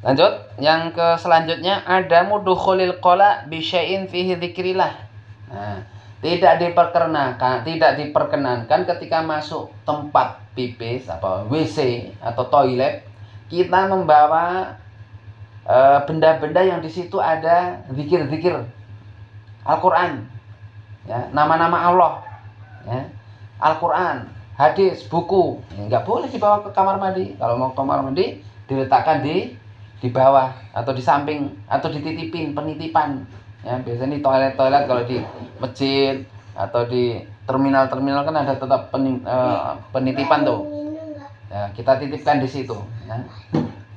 Lanjut, yang ke selanjutnya ada mudukhulil qala bi syai'in fihi dzikrillah. Nah, tidak diperkenankan ketika masuk tempat pipis apa WC atau toilet kita membawa benda-benda yang di situ ada zikir-zikir Al-Qur'an. Ya, nama-nama Allah. Ya. Al-Qur'an, hadis, buku. Ya, enggak boleh dibawa ke kamar mandi. Kalau mau ke kamar mandi diletakkan di bawah atau di samping atau dititipin, penitipan. Ya, biasanya di toilet-toilet kalau di masjid atau di terminal-terminal kan ada tetap penitipan tuh. Ya, kita titipkan di situ.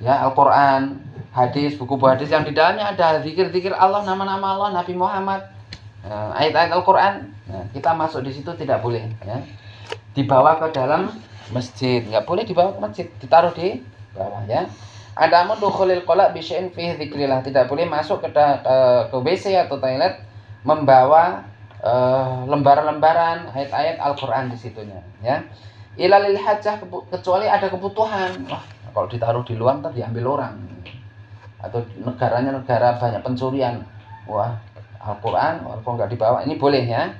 Ya, Al-Qur'an, hadis, buku hadis yang di dalamnya ada zikir-zikir Allah, nama-nama Allah, Nabi Muhammad, ayat-ayat Al-Qur'an. Nah, kita masuk di situ tidak boleh. Ya. Dibawa ke dalam masjid, nggak boleh dibawa ke masjid, ditaruh di bawah ya. Ada mudukhulil qala bi syai'in fihi dzikrillah, tidak boleh masuk ke WC atau toilet membawa lembaran-lembaran ayat-ayat Al-Qur'an di situnya ya. Ila lil hajah, kecuali ada kebutuhan. Wah, kalau ditaruh di luar ntar diambil orang. Atau negaranya negara banyak pencurian. Wah, Al-Qur'an nggak dibawa, ini boleh ya.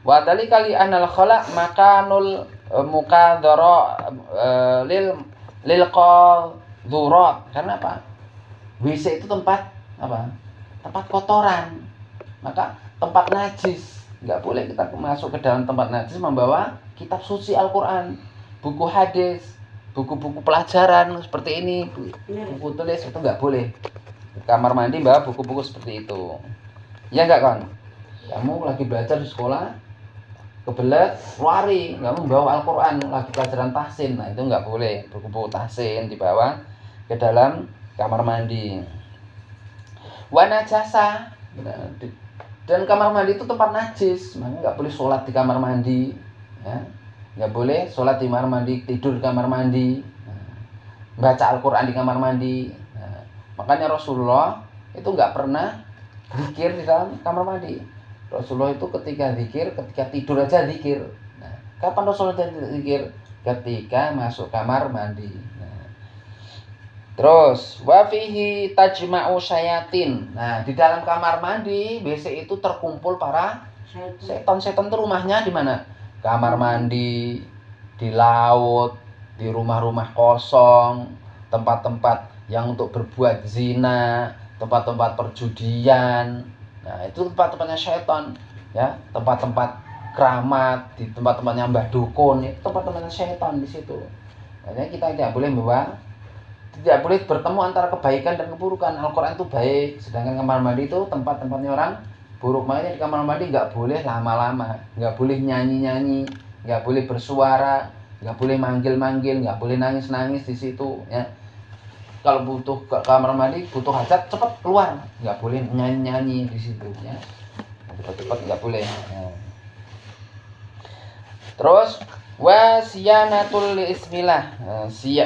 Wa dzalika li anal khala makanul mukadzara lil qadzurat. Karena apa? WC itu tempat apa? Tempat kotoran. Maka tempat najis. Enggak boleh kita masuk ke dalam tempat najis membawa kitab suci Al-Qur'an, buku hadis, buku-buku pelajaran seperti ini, buku tulis, itu enggak boleh. Di kamar mandi bawa buku-buku seperti itu. Ya enggak, Kang? Kamu lagi belajar di sekolah, kebelet lari, nggak membawa Al-Qur'an, lagi pelajaran tahsin, nah itu nggak boleh, buku-buku tahsin dibawa ke dalam kamar mandi. Wa najasa, dan kamar mandi itu tempat najis, makanya nggak boleh sholat di kamar mandi, ya. Nggak boleh sholat di kamar mandi, tidur di kamar mandi, baca Al-Qur'an di kamar mandi. Nah, makanya Rasulullah itu nggak pernah zikir di dalam kamar mandi. Rasulullah itu ketika zikir, ketika tidur aja zikir. Nah, kapan Rasulullah zikir? Ketika masuk kamar mandi. Nah, terus wa fihi tajma'u syayatin. Nah, di dalam kamar mandi WC itu terkumpul para setan. Setan itu rumahnya di mana? Kamar mandi, di laut, di rumah-rumah kosong, tempat-tempat yang untuk berbuat zina, tempat-tempat perjudian. Nah, itu tempat-tempatnya syaitan ya, tempat-tempat keramat, di tempat-tempatnya mbah dukun, itu tempat-tempatnya syaitan di situ. Makanya kita tidak boleh bertemu antara kebaikan dan keburukan. Al-Qur'an itu baik, sedangkan kamar mandi itu tempat-tempatnya orang buruk. Makanya di kamar mandi nggak boleh lama-lama, nggak boleh nyanyi-nyanyi, nggak boleh bersuara, nggak boleh manggil-manggil, nggak boleh nangis-nangis di situ ya. Kalau butuh ke kamar mandi, butuh hajat, cepat keluar, nggak boleh nyanyi-nyanyi di situ ya. Cepat-cepat nggak boleh ya. Terus wasyanatul lil ismilah,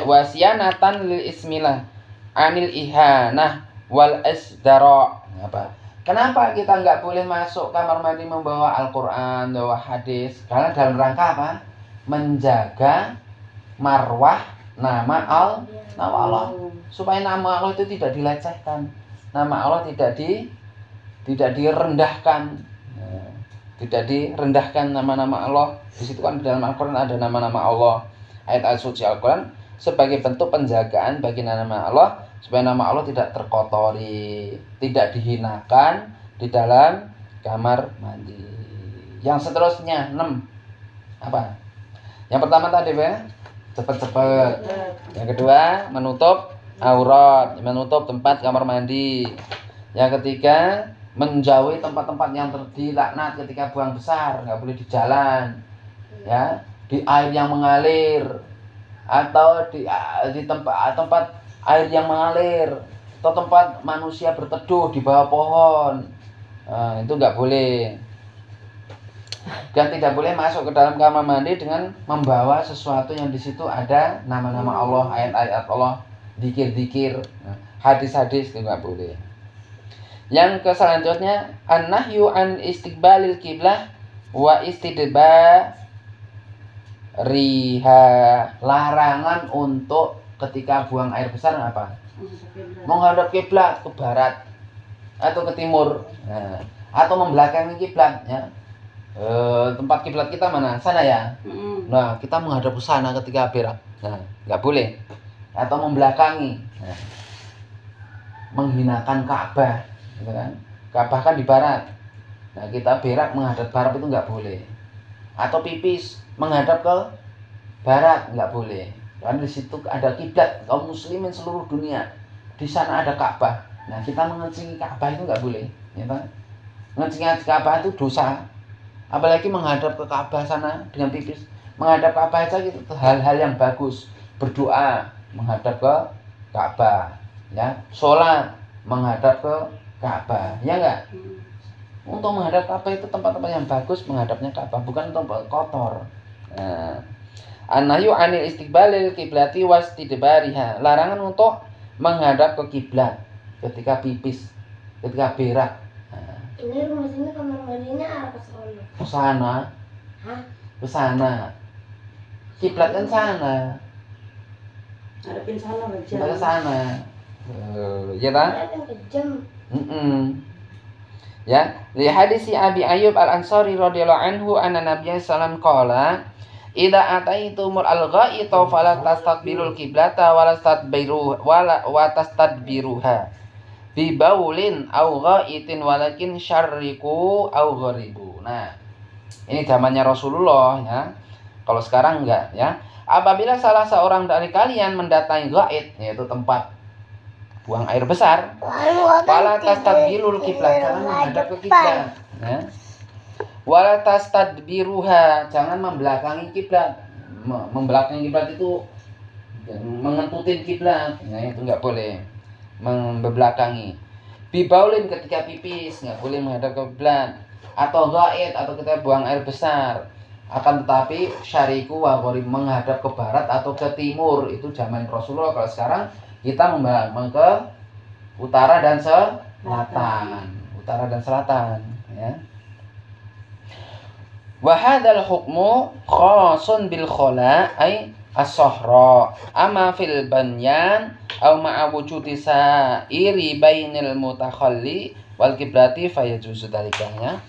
wasyanatan lil ismilah anil ihanah wal isdara. Apa? Kenapa kita nggak boleh masuk kamar mandi membawa Al-Qur'an, membawa hadis? Karena dalam rangka apa? Menjaga marwah nama Allah, supaya nama Allah itu tidak dilecehkan, nama Allah tidak direndahkan, tidak direndahkan nama-nama Allah. Di situ kan di dalam Al-Qur'an ada nama-nama Allah, ayat-ayat suci Al-Qur'an sebagai bentuk penjagaan bagi nama Allah, supaya nama Allah tidak terkotori, tidak dihinakan di dalam kamar mandi. Yang seterusnya 6 apa? Yang pertama tadi cepat-cepat. Yang kedua, menutup aurat, menutup tempat kamar mandi. Yang ketiga, menjauhi tempat-tempat yang dilaknat ketika buang besar, nggak boleh di jalan, ya, di air yang mengalir, atau di tempat air yang mengalir, atau tempat manusia berteduh di bawah pohon. Nah, itu nggak boleh. Dan tidak boleh masuk ke dalam kamar mandi dengan membawa sesuatu yang di situ ada nama-nama Allah, ayat-ayat Allah, zikir-zikir, hadis-hadis, itu nggak boleh. Yang selanjutnya an-nahyu an istiqbalil qiblah wa istidbariha, larangan untuk ketika buang air besar apa? menghadap kiblat ke barat atau ke timur, nah, atau membelakangi kiblat ya. Tempat kiblat kita mana? Sana ya. Nah, kita menghadap ke sana ketika berak. Nah, nggak boleh. Atau membelakangi. Nah, menghinakan Ka'bah, gitu kan? Ka'bah kan di barat. Nah, kita berak menghadap barat itu nggak boleh. Atau pipis menghadap ke barat nggak boleh. Karena di situ ada kiblat kaum muslimin seluruh dunia. Di sana ada Ka'bah. Nah, kita mengencingi Ka'bah itu nggak boleh, ya kan? Mengencingi Ka'bah itu dosa. Apalagi menghadap ke Ka'bah sana dengan pipis. Menghadap Ka'bah saja itu hal-hal yang bagus. Berdoa menghadap ke Ka'bah, ya. Sholat menghadap ke Ka'bah, ya enggak? Untuk menghadap Ka'bah itu tempat-tempat yang bagus menghadapnya Ka'bah, bukan tempat kotor. Nah, an-nahyu 'anil istiqbalil qiblati wastidbariha. Larangan untuk menghadap ke kiblat ketika pipis, ketika berak. Nah, ini rumah sini kamar mandinya arah ke sana. ke sana. Hah? Ke sana. Kiblat kan sana. Hadapin sana aja. Kita ke sana. Ya kan? Kan kejam. Ya, li hadisi Abi Ayyub Al-Ansari radhiyallahu anhu anna Nabiy sallallahu qala idza ataitumul al-ghaita fala tastaqbilul qiblata wala tastadbiru wala wa tastadbiruha bi baulin aw ghaitin walakin syarriku aw gharibu. Nah, ini zamannya Rasulullah ya. Kalau sekarang enggak ya. Apabila salah seorang dari kalian mendatangi ghait, yaitu tempat buang air besar, wala tastadbirul kiblat, jangan menghadap ke kiblat, ya. Wala tastadbiruha, jangan membelakangi kiblat. Membelakangi kiblat itu mengentutin kiblat, nah itu enggak boleh. Membelakangi. Bibaulin ketika pipis, enggak boleh menghadap ke kiblat. Atau ghaid, atau kita buang air besar. Akan tetapi syariku wa gharib, menghadap ke barat atau ke timur, itu zaman Rasulullah. Kalau sekarang kita membangun ke utara dan selatan, utara dan selatan, ya. Wa hadzal hukmu khasun bil khala ay as-sahra ama fil banyan aw ma'a wujudi sa'iri bainal mutakhalli wal qiblati fayajuzu dalikanya.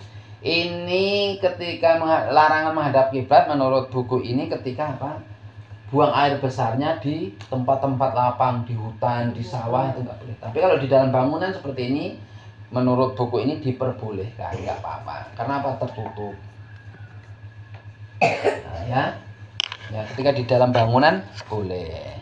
Ini ketika larangan menghadap kiblat menurut buku ini ketika apa? Buang air besarnya di tempat-tempat lapang, di hutan, di sawah, itu nggak boleh. Tapi kalau di dalam bangunan seperti ini, menurut buku ini diperbolehkan, nggak apa-apa. Karena apa? Tertutup. Nah, ya, ketika di dalam bangunan boleh.